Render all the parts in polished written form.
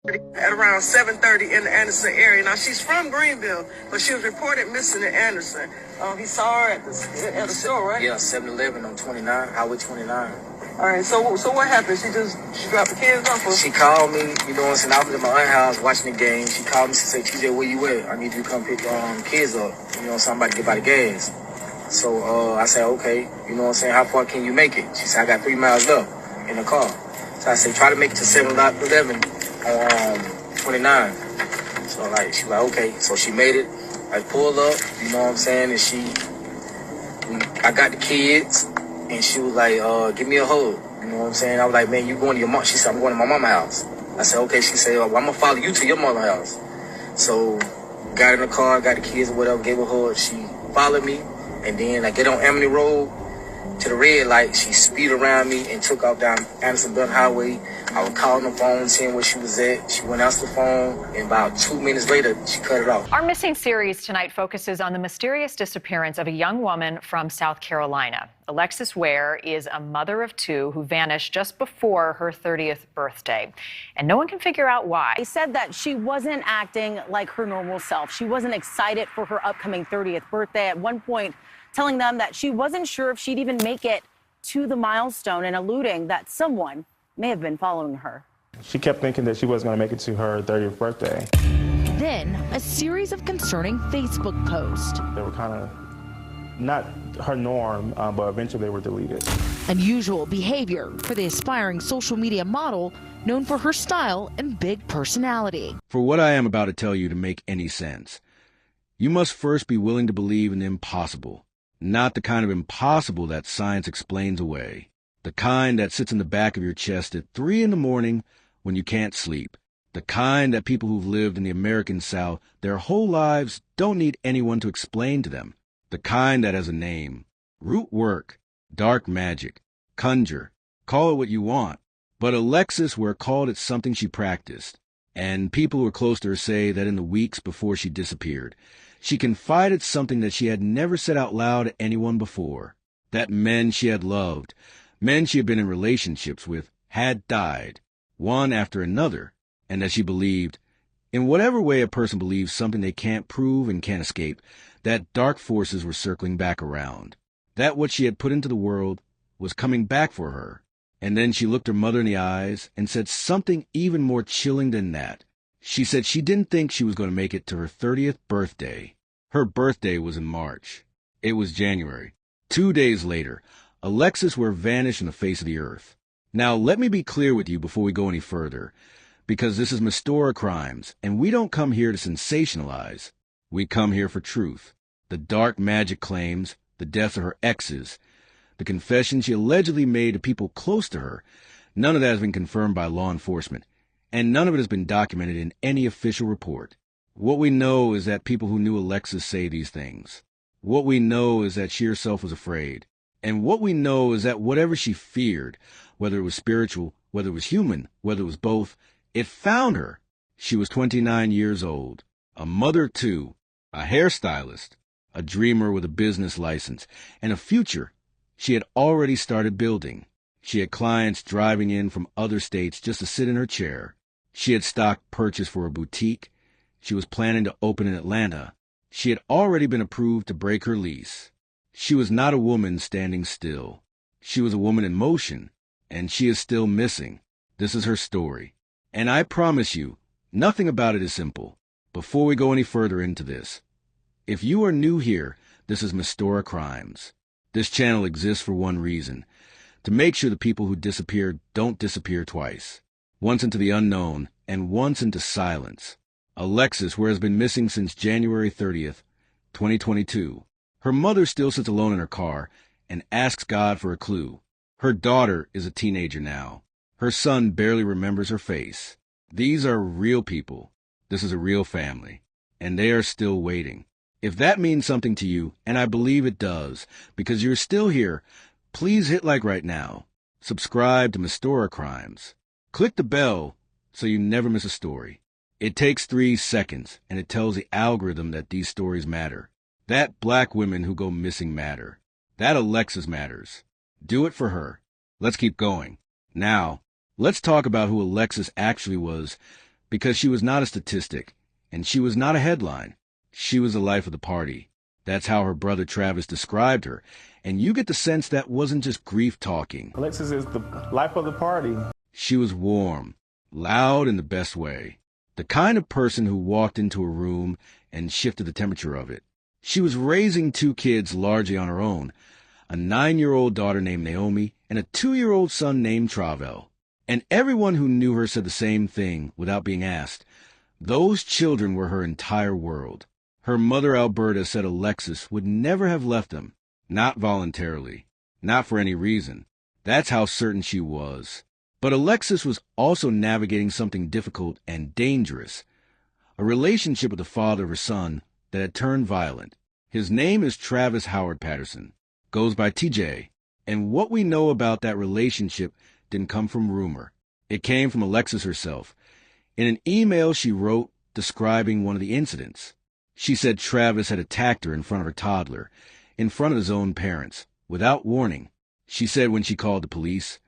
at around 7:30 in the Anderson area. Now, she's from Greenville, but she was reported missing in Anderson. He saw her at the store, right? Yeah, 7-Eleven on 29, Highway 29. All right, so what happened? She dropped the kids off? She called me, you know what I'm saying? I was at my aunt's house watching the game. She called me, she said, TJ, where you at? I need you to come pick kids up. You know, so I'm about to get by the gas. So I said, okay, you know what I'm saying? How far can you make it? She said, I got 3 miles left in the car. So I said, try to make it to 7-Eleven on 29. So she was like, okay. So she made it. I pulled up, you know what I'm saying? And I got the kids, and she was like, give me a hug. You know what I'm saying? I was like, man, you going to your mom? She said, I'm going to my mama's house. I said, okay. She said, well, I'm going to follow you to your mother's house. So got in the car, got the kids or whatever, gave her a hug. She followed me, and then I get on Emily Road to the red light. She speed around me and took off down Anderson Belt Highway. I was calling the phone, seeing where she was at. She went out to the phone, and about 2 minutes later, she cut it off. Our Missing series tonight focuses on the mysterious disappearance of a young woman from South Carolina. Alexis Ware is a mother of 2 who vanished just before her 30th birthday, and no one can figure out why. They said that she wasn't acting like her normal self. She wasn't excited for her upcoming 30th birthday. At one point, telling them that she wasn't sure if she'd even make it to the milestone, and alluding that someone may have been following her. She kept thinking that she wasn't going to make it to her 30th birthday. Then, a series of concerning Facebook posts. They were kind of not her norm, but eventually they were deleted. Unusual behavior for the aspiring social media model known for her style and big personality. For what I am about to tell you to make any sense, you must first be willing to believe in the impossible. Not the kind of impossible that science explains away. The kind that sits in the back of your chest at 3 in the morning when you can't sleep. The kind that people who've lived in the American South their whole lives don't need anyone to explain to them. The kind that has a name. Root work, dark magic, conjure, call it what you want. But Alexis Ware called it something she practiced. And people who are close to her say that in the weeks before she disappeared, she confided something that she had never said out loud to anyone before. That men she had loved, men she had been in relationships with, had died, one after another, and that she believed, in whatever way a person believes something they can't prove and can't escape, that dark forces were circling back around, that what she had put into the world was coming back for her. And then she looked her mother in the eyes and said something even more chilling than that. She said she didn't think she was going to make it to her 30th birthday. Her birthday was in March. It was January. 2 days later, Alexis Ware vanished from the face of the earth. Now, let me be clear with you before we go any further, because this is Mystora Crimes, and we don't come here to sensationalize. We come here for truth. The dark magic claims, the deaths of her exes, the confession she allegedly made to people close to her, none of that has been confirmed by law enforcement, and none of it has been documented in any official report. What we know is that people who knew Alexis say these things. What we know is that she herself was afraid. And what we know is that whatever she feared, whether it was spiritual, whether it was human, whether it was both, it found her. She was 29 years old, a mother of 2, a hairstylist, a dreamer with a business license, and a future she had already started building. She had clients driving in from other states just to sit in her chair. She had stock purchased for a boutique. She was planning to open in Atlanta. She had already been approved to break her lease. She was not a woman standing still. She was a woman in motion, and she is still missing. This is her story. And I promise you, nothing about it is simple. Before we go any further into this, if you are new here, this is Mystora Crimes. This channel exists for one reason, to make sure the people who disappeared don't disappear twice. Once into the unknown, and once into silence. Alexis Ware has been missing since January 30th, 2022. Her mother still sits alone in her car and asks God for a clue. Her daughter is a teenager now. Her son barely remembers her face. These are real people. This is a real family. And they are still waiting. If that means something to you, and I believe it does, because you're still here, please hit like right now. Subscribe to Mystora Crimes. Click the bell so you never miss a story. It takes 3 seconds, and it tells the algorithm that these stories matter. That black women who go missing matter. That Alexis matters. Do it for her. Let's keep going. Now, let's talk about who Alexis actually was because she was not a statistic, and she was not a headline. She was the life of the party. That's how her brother Travis described her, and you get the sense that wasn't just grief talking. Alexis is the life of the party. She was warm, loud in the best way, the kind of person who walked into a room and shifted the temperature of it. She was raising 2 kids largely on her own, a 9-year-old daughter named Naomi and a 2-year-old son named Travel. And everyone who knew her said the same thing without being asked. Those children were her entire world. Her mother, Alberta, said Alexis would never have left them, not voluntarily, not for any reason. That's how certain she was. But Alexis was also navigating something difficult and dangerous, a relationship with the father of her son that had turned violent. His name is Travis Howard Patterson, goes by TJ, and what we know about that relationship didn't come from rumor. It came from Alexis herself. In an email she wrote describing one of the incidents, she said Travis had attacked her in front of her toddler, in front of his own parents, without warning. She said when she called the police,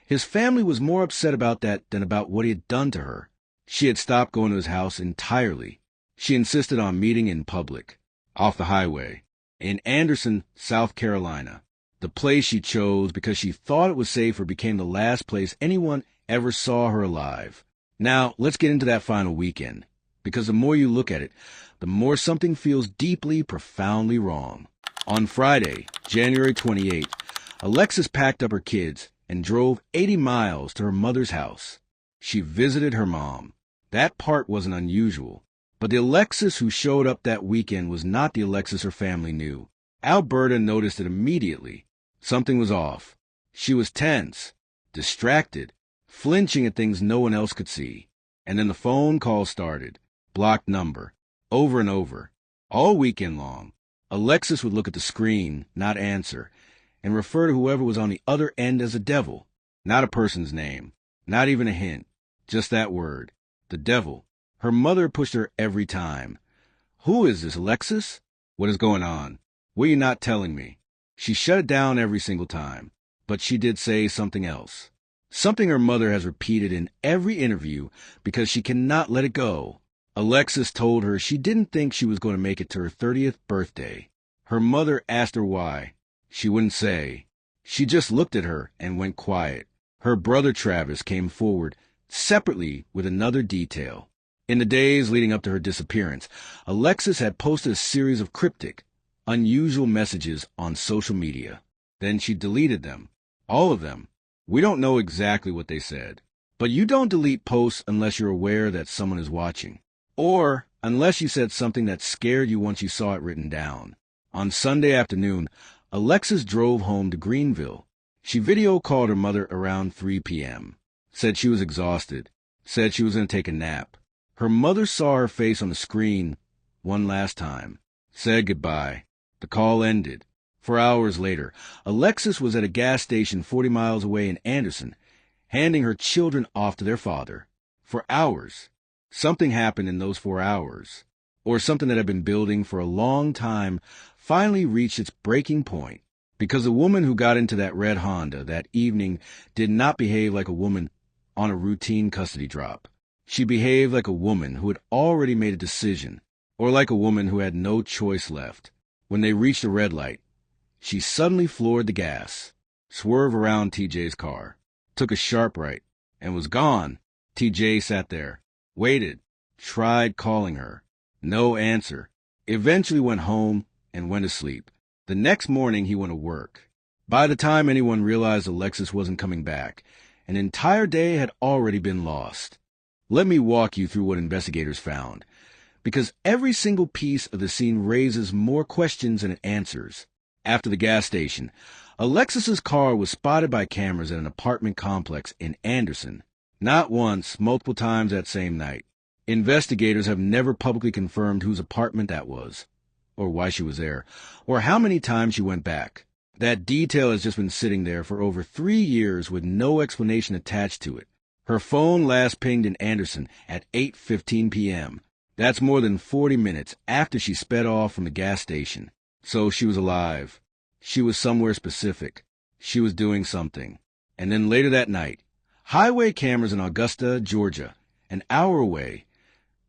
his family was more upset about that than about what he had done to her. She had stopped going to his house entirely. She insisted on meeting in public, off the highway, in Anderson, South Carolina. The place she chose because she thought it was safer became the last place anyone ever saw her alive. Now, let's get into that final weekend, because the more you look at it, the more something feels deeply, profoundly wrong. On Friday, January 28th, Alexis packed up her kids and drove 80 miles to her mother's house. She visited her mom. That part wasn't unusual. But the Alexis who showed up that weekend was not the Alexis her family knew. Alberta noticed it immediately. Something was off. She was tense, distracted, flinching at things no one else could see. And then the phone call started. Blocked number. Over and over. All weekend long. Alexis would look at the screen, not answer, and refer to whoever was on the other end as a devil. Not a person's name. Not even a hint. Just that word. The devil. Her mother pushed her every time. Who is this, Alexis? What is going on? What are you not telling me? She shut it down every single time, but she did say something else. Something her mother has repeated in every interview because she cannot let it go. Alexis told her she didn't think she was going to make it to her 30th birthday. Her mother asked her why. She wouldn't say. She just looked at her and went quiet. Her brother Travis came forward separately with another detail. In the days leading up to her disappearance, Alexis had posted a series of cryptic, unusual messages on social media. Then she deleted them. All of them. We don't know exactly what they said. But you don't delete posts unless you're aware that someone is watching. Or unless you said something that scared you once you saw it written down. On Sunday afternoon, Alexis drove home to Greenville. She video called her mother around 3 p.m. Said she was exhausted. Said she was going to take a nap. Her mother saw her face on the screen one last time. Said goodbye. The call ended. 4 hours later, Alexis was at a gas station 40 miles away in Anderson, handing her children off to their father. For hours. Something happened in those 4 hours. Or something that had been building for a long time finally reached its breaking point. Because the woman who got into that red Honda that evening did not behave like a woman on a routine custody drop. She behaved like a woman who had already made a decision, or like a woman who had no choice left. When they reached a red light, she suddenly floored the gas, swerved around TJ's car, took a sharp right, and was gone. TJ sat there, waited, tried calling her. No answer. Eventually went home and went to sleep. The next morning he went to work. By the time anyone realized Alexis wasn't coming back, an entire day had already been lost. Let me walk you through what investigators found, because every single piece of the scene raises more questions than it answers. After the gas station, Alexis's car was spotted by cameras at an apartment complex in Anderson. Not once, multiple times that same night. Investigators have never publicly confirmed whose apartment that was, or why she was there, or how many times she went back. That detail has just been sitting there for over 3 years with no explanation attached to it. Her phone last pinged in Anderson at 8:15 p.m. That's more than 40 minutes after she sped off from the gas station. So she was alive. She was somewhere specific. She was doing something. And then later that night, highway cameras in Augusta, Georgia, an hour away,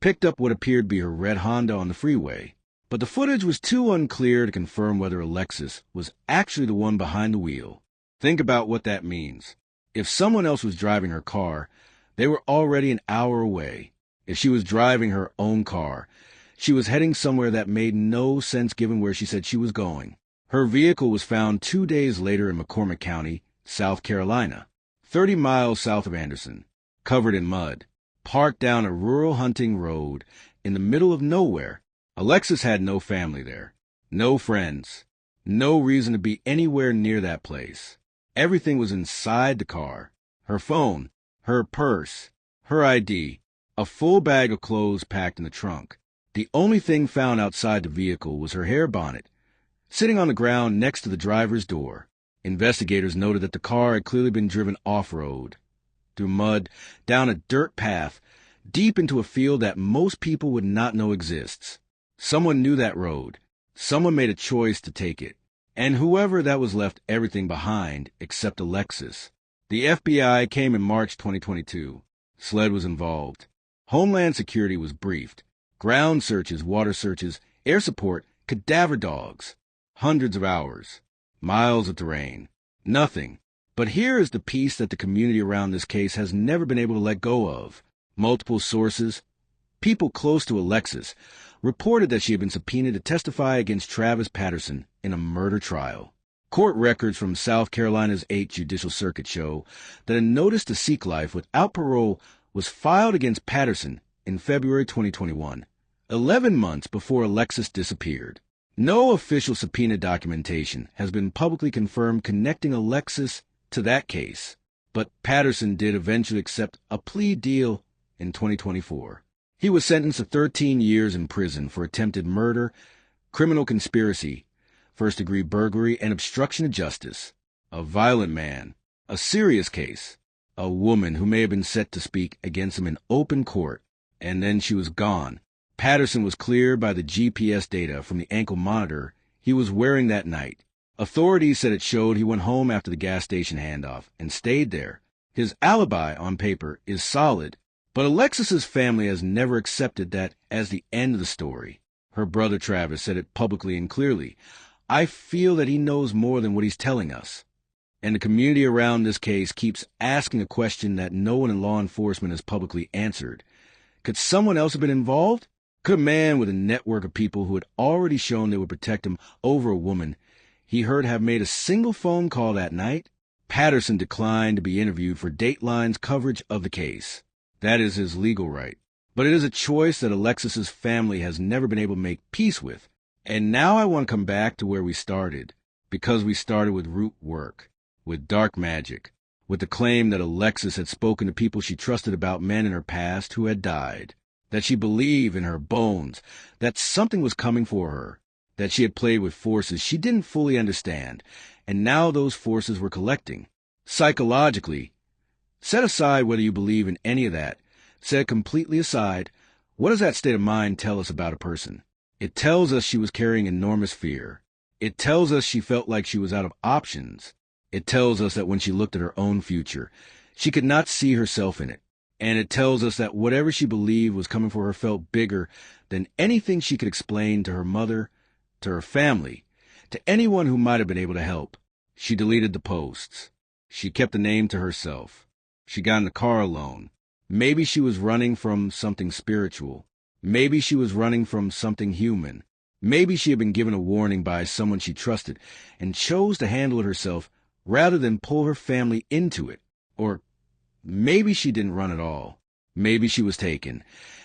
picked up what appeared to be her red Honda on the freeway. But the footage was too unclear to confirm whether Alexis was actually the one behind the wheel. Think about what that means. If someone else was driving her car, they were already an hour away. If she was driving her own car, she was heading somewhere that made no sense given where she said she was going. Her vehicle was found 2 days later in McCormick County, South Carolina, 30 miles south of Anderson, covered in mud, parked down a rural hunting road in the middle of nowhere. Alexis had no family there, no friends, no reason to be anywhere near that place. Everything was inside the car: her phone, her purse, her ID, a full bag of clothes packed in the trunk. The only thing found outside the vehicle was her hair bonnet, sitting on the ground next to the driver's door. Investigators noted that the car had clearly been driven off-road, through mud, down a dirt path, deep into a field that most people would not know exists. Someone knew that road. Someone made a choice to take it. And whoever that was left everything behind except Alexis. The FBI came in March 2022. SLED was involved. Homeland Security was briefed. Ground searches, water searches, air support, cadaver dogs. Hundreds of hours. Miles of terrain. Nothing. But here is the piece that the community around this case has never been able to let go of. Multiple sources, people close to Alexis, reported that she had been subpoenaed to testify against Travis Patterson in a murder trial. Court records from South Carolina's 8th Judicial Circuit show that a notice to seek life without parole was filed against Patterson in February 2021, 11 months before Alexis disappeared. No official subpoena documentation has been publicly confirmed connecting Alexis to that case, but Patterson did eventually accept a plea deal in 2024. He was sentenced to 13 years in prison for attempted murder, criminal conspiracy, first-degree burglary, and obstruction of justice. A violent man, a serious case, a woman who may have been set to speak against him in open court, and then she was gone. Patterson was cleared by the GPS data from the ankle monitor he was wearing that night. Authorities said it showed he went home after the gas station handoff and stayed there. His alibi on paper is solid, but Alexis's family has never accepted that as the end of the story. Her brother Travis said it publicly and clearly. I feel that he knows more than what he's telling us. And the community around this case keeps asking a question that no one in law enforcement has publicly answered. Could someone else have been involved? Could a man with a network of people who had already shown they would protect him over a woman he heard have made a single phone call that night? Patterson declined to be interviewed for Dateline's coverage of the case. That is his legal right. But it is a choice that Alexis's family has never been able to make peace with. And now I want to come back to where we started, because we started with root work, with dark magic, with the claim that Alexis had spoken to people she trusted about men in her past who had died, that she believed in her bones, that something was coming for her, that she had played with forces she didn't fully understand, and now those forces were collecting. Psychologically, set aside whether you believe in any of that, set completely aside, what does that state of mind tell us about a person? It tells us she was carrying enormous fear. It tells us she felt like she was out of options. It tells us that when she looked at her own future, she could not see herself in it. And it tells us that whatever she believed was coming for her felt bigger than anything she could explain to her mother, to her family, to anyone who might have been able to help. She deleted the posts. She kept the name to herself. She got in the car alone. Maybe she was running from something spiritual. Maybe she was running from something human. Maybe she had been given a warning by someone she trusted and chose to handle it herself rather than pull her family into it. Or maybe she didn't run at all. Maybe she was taken.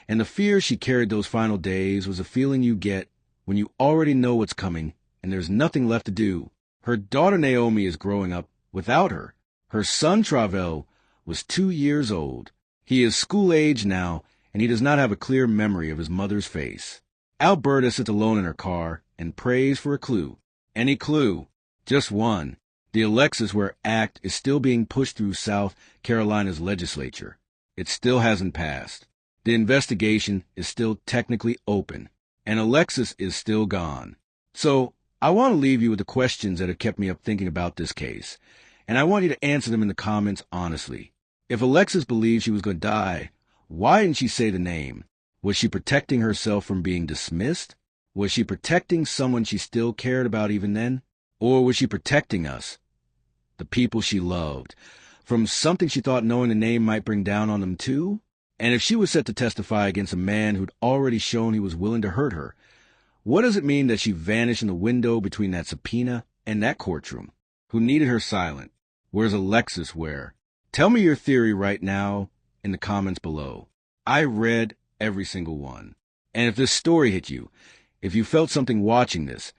And the fear she carried those final days was a feeling you get when you already know what's coming and there's nothing left to do. Her daughter Naomi is growing up without her. Her son Travel was 2 years old. He is school age now, and he does not have a clear memory of his mother's face. Alberta sits alone in her car and prays for a clue. Any clue. Just one. The Alexis Ware Act is still being pushed through South Carolina's legislature. It still hasn't passed. The investigation is still technically open, and Alexis is still gone. So, I want to leave you with the questions that have kept me up thinking about this case, and I want you to answer them in the comments honestly. If Alexis believed she was going to die, Why didn't she say the name? Was she protecting herself from being dismissed? Was she protecting someone she still cared about even then? Or was she protecting us, the people she loved, from something she thought knowing the name might bring down on them too? And if she was set to testify against a man who'd already shown he was willing to hurt her, what does it mean that she vanished in the window between that subpoena and that courtroom? Who needed her silent? Where's Alexis Ware? Tell me your theory right now in the comments below. I read every single one. And if this story hit you, if you felt something watching this,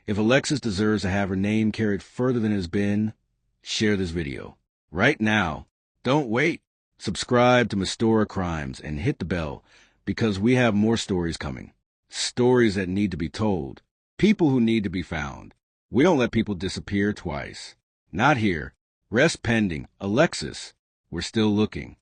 if Alexis deserves to have her name carried further than it has been, share this video. Right now. Don't wait. Subscribe to Mystora Crimes and hit the bell, because we have more stories coming. Stories that need to be told. People who need to be found. We don't let people disappear twice. Not here. Rest pending. Alexis, we're still looking.